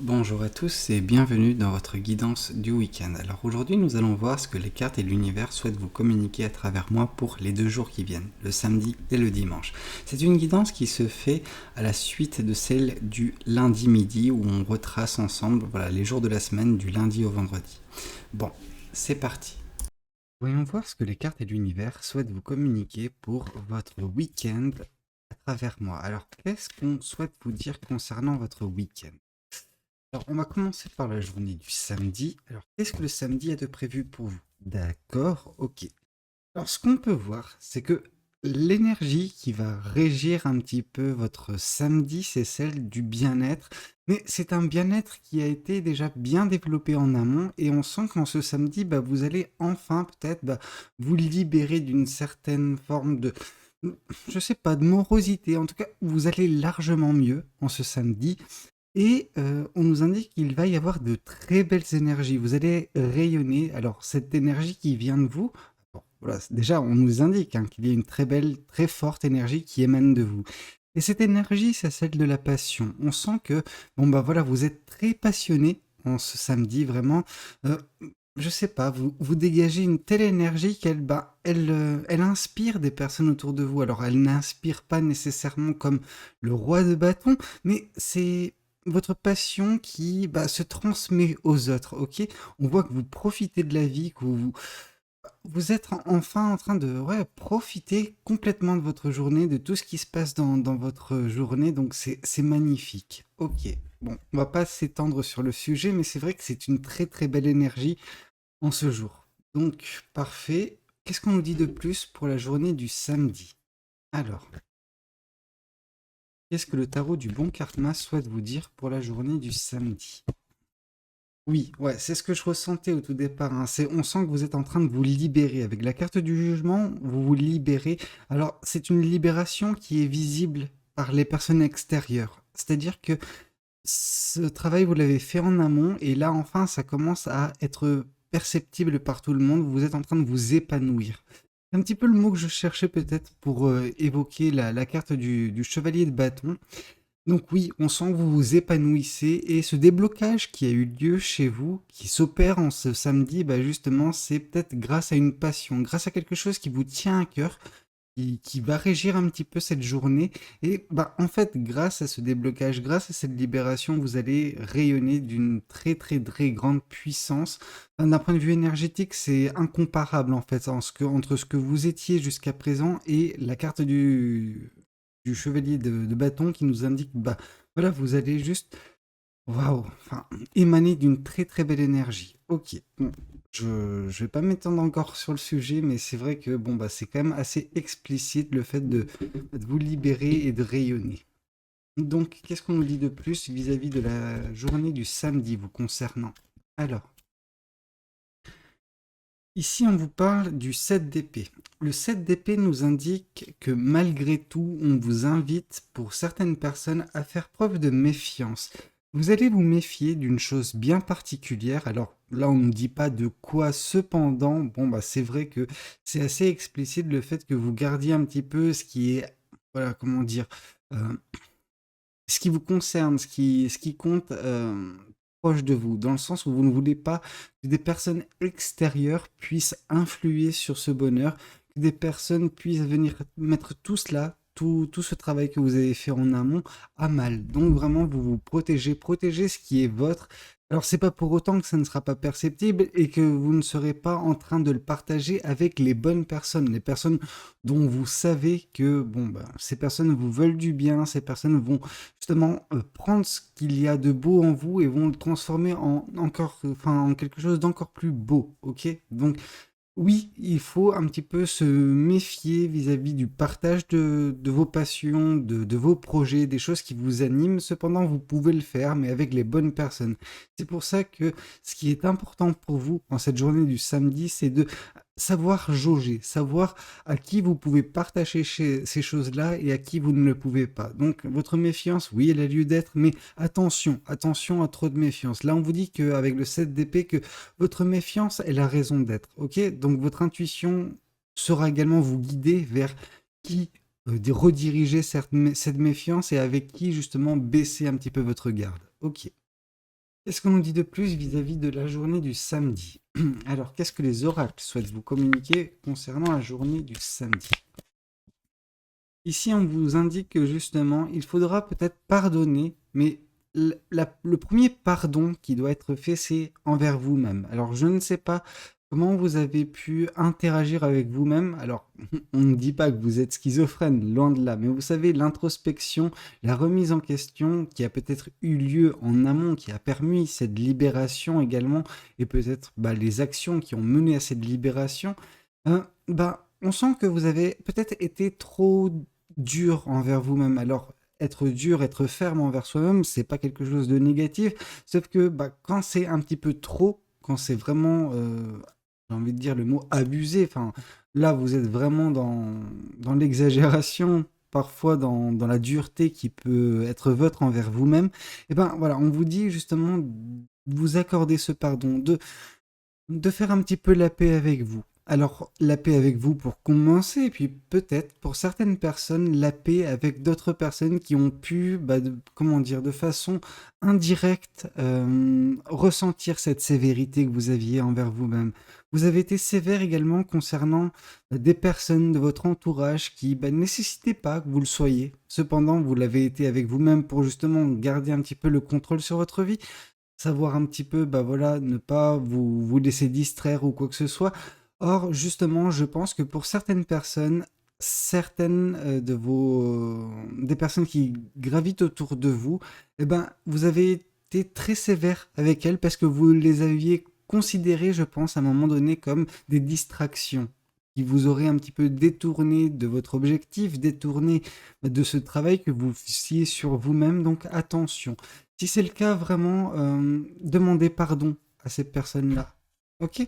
Bonjour à tous et bienvenue dans votre guidance du week-end. Alors aujourd'hui nous allons voir ce que les cartes et l'univers souhaitent vous communiquer à travers moi pour les 2 jours qui viennent, le samedi et le dimanche. C'est une guidance qui se fait à la suite de celle du lundi midi où on retrace ensemble les jours de la semaine du lundi au vendredi. Bon, c'est parti. Voyons voir ce que les cartes et l'univers souhaitent vous communiquer pour votre week-end à travers moi. Alors qu'est-ce qu'on souhaite vous dire concernant votre week-end? Alors, on va commencer par la journée du samedi. Alors, qu'est-ce que le samedi a de prévu pour vous? D'accord, ok. Alors, ce qu'on peut voir, c'est que l'énergie qui va régir un petit peu votre samedi, c'est celle du bien-être. Mais c'est un bien-être qui a été déjà bien développé en amont et on sent qu'en ce samedi, vous allez enfin peut-être vous libérer d'une certaine forme de, je sais pas, de morosité. En tout cas, vous allez largement mieux en ce samedi. Et on nous indique qu'il va y avoir de très belles énergies. Vous allez rayonner. Alors cette énergie qui vient de vous, bon, voilà, déjà on nous indique qu'il y a une très belle, très forte énergie qui émane de vous. Et cette énergie, c'est celle de la passion. On sent que, bon voilà, vous êtes très passionné en ce samedi, vraiment. Euh, je sais pas, vous dégagez une telle énergie elle inspire des personnes autour de vous. Alors elle n'inspire pas nécessairement comme le roi de bâton, mais c'est votre passion qui se transmet aux autres, ok? On voit que vous profitez de la vie, que vous êtes enfin en train de profiter complètement de votre journée, de tout ce qui se passe dans votre journée, donc c'est magnifique. Ok, bon, on va pas s'étendre sur le sujet, mais c'est vrai que c'est une très très belle énergie en ce jour. Donc, parfait. Qu'est-ce qu'on nous dit de plus pour la journée du samedi? Alors, qu'est-ce que le tarot du bon karma souhaite vous dire pour la journée du samedi? Oui, ouais, c'est ce que je ressentais au tout départ, hein. On sent que vous êtes en train de vous libérer. Avec la carte du jugement, vous vous libérez. Alors, c'est une libération qui est visible par les personnes extérieures. C'est-à-dire que ce travail, vous l'avez fait en amont, et là, enfin, ça commence à être perceptible par tout le monde. Vous êtes en train de vous épanouir. C'est un petit peu le mot que je cherchais peut-être pour évoquer la carte du chevalier de bâton. Donc oui, on sent que vous vous épanouissez et ce déblocage qui a eu lieu chez vous, qui s'opère en ce samedi, justement, c'est peut-être grâce à une passion, grâce à quelque chose qui vous tient à cœur, qui va régir un petit peu cette journée. Et en fait, grâce à ce déblocage, grâce à cette libération, vous allez rayonner d'une très très très grande puissance. Enfin, d'un point de vue énergétique, c'est incomparable en fait entre ce que vous étiez jusqu'à présent et la carte du chevalier de bâton qui nous indique, voilà, vous allez juste, waouh, enfin, émaner d'une très très belle énergie. Ok, bon, je vais pas m'étendre encore sur le sujet, mais c'est vrai que c'est quand même assez explicite le fait de vous libérer et de rayonner. Donc, qu'est-ce qu'on nous dit de plus vis-à-vis de la journée du samedi vous concernant? Alors, ici, on vous parle du 7 d'épée. Le 7 d'épée nous indique que malgré tout, on vous invite, pour certaines personnes, à faire preuve de méfiance. Vous allez vous méfier d'une chose bien particulière. Alors là, on ne dit pas de quoi. Cependant, c'est vrai que c'est assez explicite le fait que vous gardiez un petit peu ce qui est, voilà, comment dire, euh, ce qui vous concerne, ce qui compte proche de vous, dans le sens où vous ne voulez pas que des personnes extérieures puissent influer sur ce bonheur, que des personnes puissent venir mettre tout cela, tout ce travail que vous avez fait en amont à mal. Donc vraiment, vous vous protégez, protégez ce qui est votre. Alors c'est pas pour autant que ça ne sera pas perceptible et que vous ne serez pas en train de le partager avec les bonnes personnes, les personnes dont vous savez que ces personnes vous veulent du bien, ces personnes vont justement prendre ce qu'il y a de beau en vous et vont le transformer en quelque chose d'encore plus beau, ok? Donc oui, il faut un petit peu se méfier vis-à-vis du partage de vos passions, de vos projets, des choses qui vous animent. Cependant, vous pouvez le faire, mais avec les bonnes personnes. C'est pour ça que ce qui est important pour vous en cette journée du samedi, c'est de savoir jauger, savoir à qui vous pouvez partager ces choses-là et à qui vous ne le pouvez pas. Donc, votre méfiance, oui, elle a lieu d'être, mais attention, attention à trop de méfiance. Là, on vous dit qu'avec le 7 d'épée, que votre méfiance, elle a raison d'être, ok? Donc votre intuition saura également vous guider vers qui rediriger cette méfiance et avec qui justement baisser un petit peu votre garde. Ok. Qu'est-ce qu'on nous dit de plus vis-à-vis de la journée du samedi? Alors, qu'est-ce que les oracles souhaitent vous communiquer concernant la journée du samedi? Ici, on vous indique que justement, il faudra peut-être pardonner, mais le premier pardon qui doit être fait, c'est envers vous-même. Alors, je ne sais pas comment vous avez pu interagir avec vous-même. Alors, on ne dit pas que vous êtes schizophrène, loin de là, mais vous savez, l'introspection, la remise en question qui a peut-être eu lieu en amont, qui a permis cette libération également, et peut-être les actions qui ont mené à cette libération, on sent que vous avez peut-être été trop dur envers vous-même. Alors, être dur, être ferme envers soi-même, c'est pas quelque chose de négatif, sauf que quand c'est un petit peu trop, quand c'est vraiment, j'ai envie de dire le mot abusé, enfin, là, vous êtes vraiment dans l'exagération, parfois dans la dureté qui peut être votre envers vous-même, et voilà, on vous dit justement de vous accorder ce pardon, de faire un petit peu la paix avec vous. Alors, la paix avec vous pour commencer, et puis peut-être pour certaines personnes, la paix avec d'autres personnes qui ont pu, comment dire, de façon indirecte, ressentir cette sévérité que vous aviez envers vous-même. Vous avez été sévère également concernant des personnes de votre entourage qui nécessitaient pas que vous le soyez. Cependant, vous l'avez été avec vous-même pour justement garder un petit peu le contrôle sur votre vie. Savoir un petit peu, voilà, ne pas vous laisser distraire ou quoi que ce soit. Or, justement, je pense que pour certaines personnes, certaines des personnes qui gravitent autour de vous, vous avez été très sévère avec elles parce que vous les aviez considérées, je pense, à un moment donné comme des distractions qui vous auraient un petit peu détourné de votre objectif, détourné de ce travail que vous faisiez sur vous-même. Donc, attention. Si c'est le cas, vraiment, demandez pardon à ces personnes-là. Ok?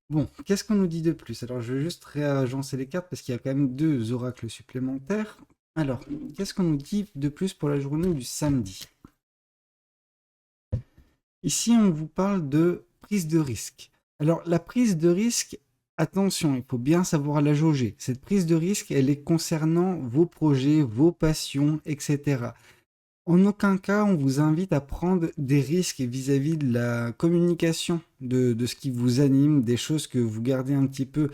Bon, qu'est-ce qu'on nous dit de plus? Alors, je vais juste réagencer les cartes parce qu'il y a quand même 2 oracles supplémentaires. Alors, qu'est-ce qu'on nous dit de plus pour la journée du samedi? Ici, on vous parle de prise de risque. Alors, la prise de risque, attention, il faut bien savoir la jauger. Cette prise de risque, elle est concernant vos projets, vos passions, etc. En aucun cas, on vous invite à prendre des risques vis-à-vis de la communication, de ce qui vous anime, des choses que vous gardez un petit peu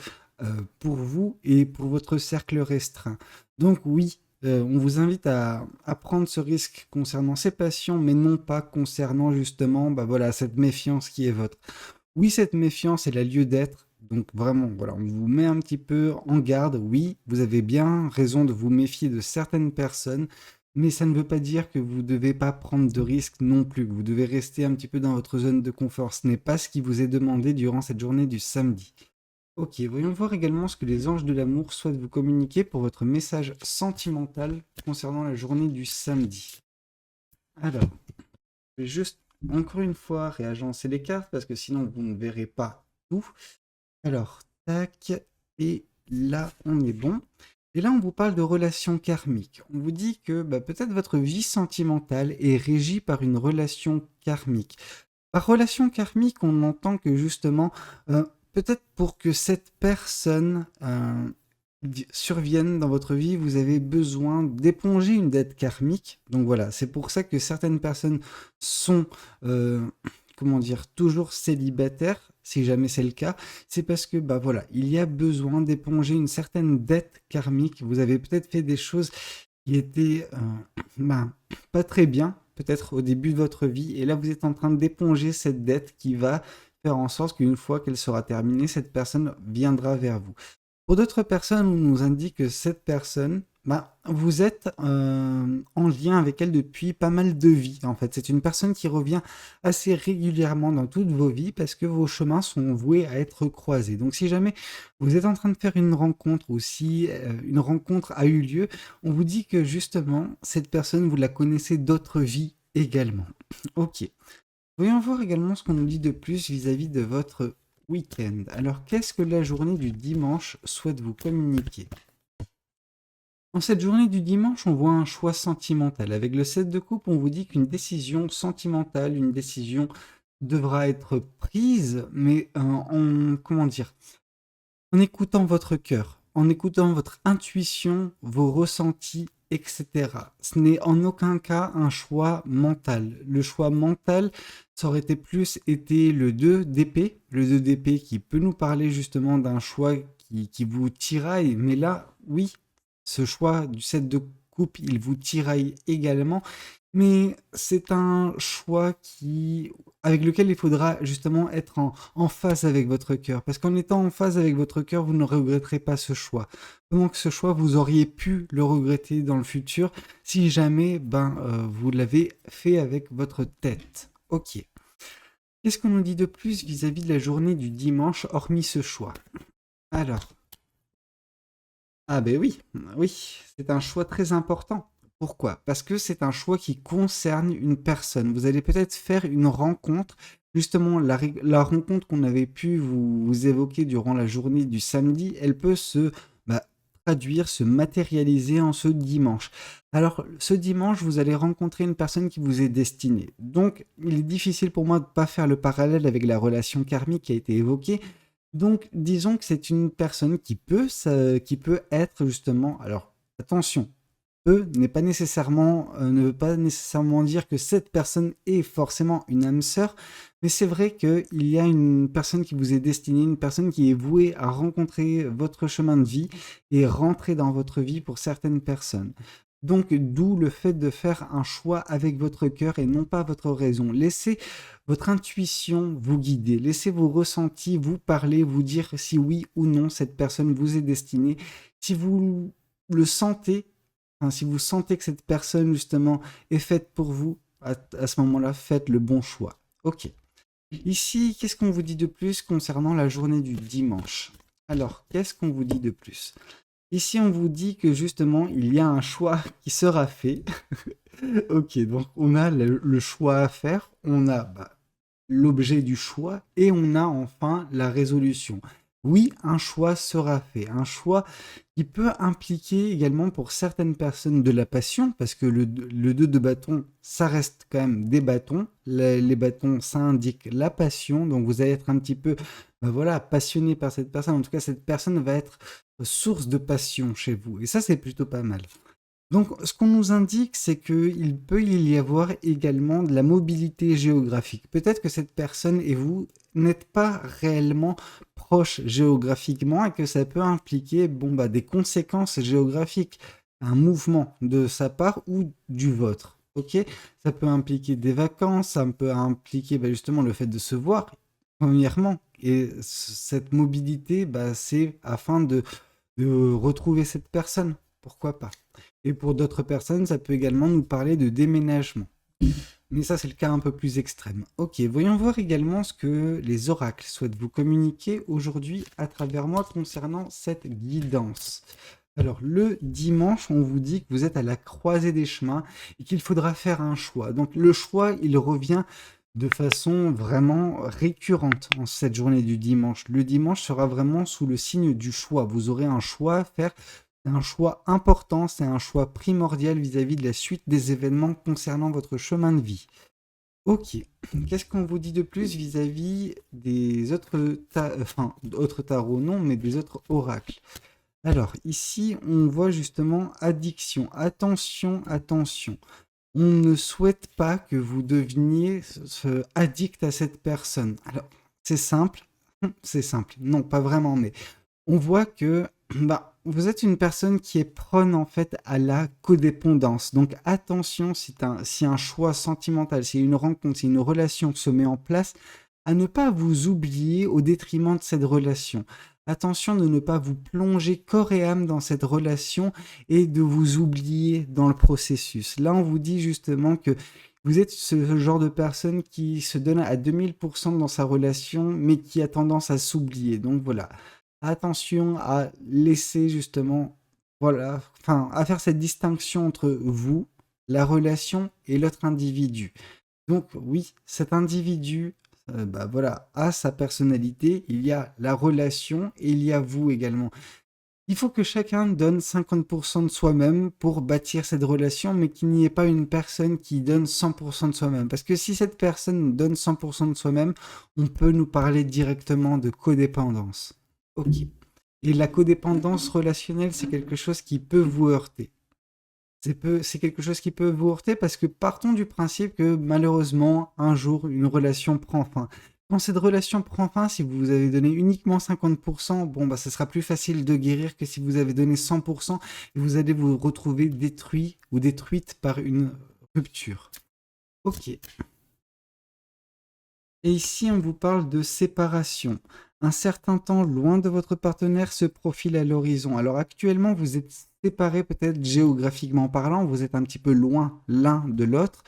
pour vous et pour votre cercle restreint. Donc oui, on vous invite à prendre ce risque concernant ces passions, mais non pas concernant justement voilà, cette méfiance qui est votre. Oui, cette méfiance, elle a lieu d'être. Donc vraiment, voilà, on vous met un petit peu en garde. Oui, vous avez bien raison de vous méfier de certaines personnes, mais ça ne veut pas dire que vous ne devez pas prendre de risques non plus. Vous devez rester un petit peu dans votre zone de confort. Ce n'est pas ce qui vous est demandé durant cette journée du samedi. Ok, voyons voir également ce que les anges de l'amour souhaitent vous communiquer pour votre message sentimental concernant la journée du samedi. Alors, je vais juste encore une fois réagencer les cartes parce que sinon vous ne verrez pas tout. Alors, tac, et là on est bon. Et là on vous parle de relations karmiques. On vous dit que peut-être votre vie sentimentale est régie par une relation karmique. Par relation karmique, on entend que justement, peut-être pour que cette personne survienne dans votre vie, vous avez besoin d'éponger une dette karmique. Donc voilà, c'est pour ça que certaines personnes sont, comment dire, toujours célibataires, si jamais c'est le cas. C'est parce que, voilà, il y a besoin d'éponger une certaine dette karmique. Vous avez peut-être fait des choses qui étaient pas très bien, peut-être au début de votre vie, et là vous êtes en train d'éponger cette dette qui va faire en sorte qu'une fois qu'elle sera terminée, cette personne viendra vers vous. Pour d'autres personnes, on nous indique que cette personne, vous êtes en lien avec elle depuis pas mal de vies, en fait. C'est une personne qui revient assez régulièrement dans toutes vos vies parce que vos chemins sont voués à être croisés. Donc si jamais vous êtes en train de faire une rencontre ou si une rencontre a eu lieu, on vous dit que justement, cette personne, vous la connaissez d'autres vies également. Ok. Voyons voir également ce qu'on nous dit de plus vis-à-vis de votre week-end. Alors, qu'est-ce que la journée du dimanche souhaite vous communiquer? En cette journée du dimanche, on voit un choix sentimental. Avec le 7 de coupe, on vous dit qu'une décision sentimentale, une décision devra être prise, mais comment dire, en écoutant votre cœur, en écoutant votre intuition, vos ressentis etc. Ce n'est en aucun cas un choix mental. Le choix mental, ça aurait été le 2 d'épée. Le 2 d'épée qui peut nous parler justement d'un choix qui vous tiraille. Mais là, oui, ce choix du 7 de coupe, il vous tiraille également. Mais c'est un choix avec lequel il faudra justement être en phase avec votre cœur. Parce qu'en étant en phase avec votre cœur, vous ne regretterez pas ce choix. Donc ce choix, vous auriez pu le regretter dans le futur si jamais vous l'avez fait avec votre tête. Ok. Qu'est-ce qu'on nous dit de plus vis-à-vis de la journée du dimanche, hormis ce choix? Alors, ah ben oui, oui, c'est un choix très important. Pourquoi? Parce que c'est un choix qui concerne une personne. Vous allez peut-être faire une rencontre, justement la rencontre qu'on avait pu vous évoquer durant la journée du samedi, elle peut bah, traduire, se matérialiser en ce dimanche. Alors, ce dimanche, vous allez rencontrer une personne qui vous est destinée. Donc, il est difficile pour moi de ne pas faire le parallèle avec la relation karmique qui a été évoquée. Donc, disons que c'est une personne qui peut être justement, alors attention, peut n'est pas nécessairement, ne veut pas nécessairement dire que cette personne est forcément une âme sœur, mais c'est vrai qu'il y a une personne qui vous est destinée, une personne qui est vouée à rencontrer votre chemin de vie et rentrer dans votre vie pour certaines personnes. Donc, d'où le fait de faire un choix avec votre cœur et non pas votre raison. Laissez votre intuition vous guider, laissez vos ressentis vous parler, vous dire si oui ou non cette personne vous est destinée. Si vous le sentez, si vous sentez que cette personne justement est faite pour vous, à ce moment-là, faites le bon choix. Ok. Ici, qu'est-ce qu'on vous dit de plus concernant la journée du dimanche? Alors, qu'est-ce qu'on vous dit de plus? Ici, on vous dit que justement, il y a un choix qui sera fait. Ok, donc on a le choix à faire, on a l'objet du choix et on a enfin la résolution. Oui, un choix sera fait, un choix qui peut impliquer également pour certaines personnes de la passion, parce que le 2 de bâton, ça reste quand même des bâtons. Les bâtons, ça indique la passion, donc vous allez être un petit peu passionné par cette personne. En tout cas, cette personne va être source de passion chez vous, et ça, c'est plutôt pas mal. Donc, ce qu'on nous indique, c'est qu'il peut y avoir également de la mobilité géographique. Peut-être que cette personne et vous n'êtes pas réellement proches géographiquement et que ça peut impliquer des conséquences géographiques, un mouvement de sa part ou du vôtre. Ok, ça peut impliquer des vacances, ça peut impliquer justement le fait de se voir, premièrement. Et cette mobilité, c'est afin de retrouver cette personne. Pourquoi pas? Et pour d'autres personnes, ça peut également nous parler de déménagement. Mais ça, c'est le cas un peu plus extrême. Ok, voyons voir également ce que les oracles souhaitent vous communiquer aujourd'hui à travers moi concernant cette guidance. Alors, le dimanche, on vous dit que vous êtes à la croisée des chemins et qu'il faudra faire un choix. Donc, le choix, il revient de façon vraiment récurrente en cette journée du dimanche. Le dimanche sera vraiment sous le signe du choix. Vous aurez un choix à faire. C'est un choix important, c'est un choix primordial vis-à-vis de la suite des événements concernant votre chemin de vie. Ok, qu'est-ce qu'on vous dit de plus vis-à-vis des autres tarots, non, mais des autres oracles? Alors, ici, on voit justement addiction. Attention, attention. On ne souhaite pas que vous deveniez addict à cette personne. Alors, c'est simple. Non, pas vraiment, mais on voit que vous êtes une personne qui est prône en fait à la codépendance. Donc attention, si un choix sentimental, si une rencontre, si une relation se met en place, à ne pas vous oublier au détriment de cette relation. Attention de ne pas vous plonger corps et âme dans cette relation et de vous oublier dans le processus. Là, on vous dit justement que vous êtes ce genre de personne qui se donne à 2000% dans sa relation, mais qui a tendance à s'oublier. Donc voilà. Attention à laisser justement, à faire cette distinction entre vous, la relation et l'autre individu. Donc oui, cet individu, a sa personnalité, il y a la relation et il y a vous également. Il faut que chacun donne 50% de soi-même pour bâtir cette relation, mais qu'il n'y ait pas une personne qui donne 100% de soi-même. Parce que si cette personne donne 100% de soi-même, on peut nous parler directement de codépendance. Ok. Et la codépendance relationnelle, c'est quelque chose qui peut vous heurter. C'est quelque chose qui peut vous heurter parce que partons du principe que malheureusement, un jour, une relation prend fin. Quand cette relation prend fin, si vous avez donné uniquement 50%, bon, bah, ce sera plus facile de guérir que si vous avez donné 100% et vous allez vous retrouver détruit ou détruite par une rupture. Ok. Et ici, on vous parle de séparation. Un certain temps loin de votre partenaire se profile à l'horizon. Alors actuellement, vous êtes séparés peut-être géographiquement parlant, vous êtes un petit peu loin l'un de l'autre.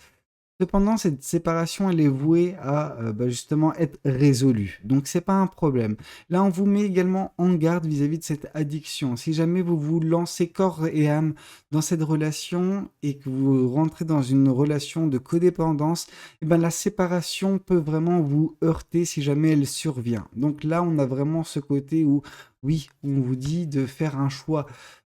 Cependant, cette séparation, elle est vouée à justement être résolue. Donc, c'est pas un problème. Là, on vous met également en garde vis-à-vis de cette addiction. Si jamais vous vous lancez corps et âme dans cette relation et que vous rentrez dans une relation de codépendance, eh ben, la séparation peut vraiment vous heurter si jamais elle survient. Donc là, on a vraiment ce côté où, oui, on vous dit de faire un choix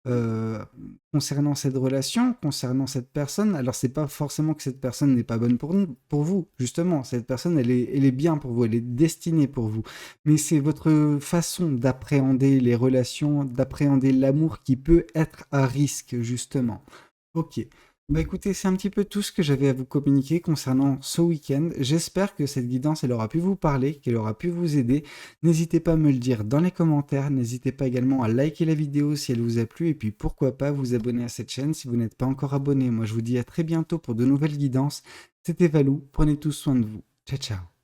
euh, concernant cette relation, concernant cette personne. Alors, c'est pas forcément que cette personne n'est pas bonne pour vous, justement. Cette personne, elle est bien pour vous, elle est destinée pour vous. Mais c'est votre façon d'appréhender les relations, d'appréhender l'amour qui peut être à risque, justement. Ok. Bah écoutez, c'est un petit peu tout ce que j'avais à vous communiquer concernant ce week-end. J'espère que cette guidance, elle aura pu vous parler, qu'elle aura pu vous aider. N'hésitez pas à me le dire dans les commentaires. N'hésitez pas également à liker la vidéo si elle vous a plu. Et puis pourquoi pas vous abonner à cette chaîne si vous n'êtes pas encore abonné. Moi, je vous dis à très bientôt pour de nouvelles guidances. C'était Valou. Prenez tous soin de vous. Ciao, ciao.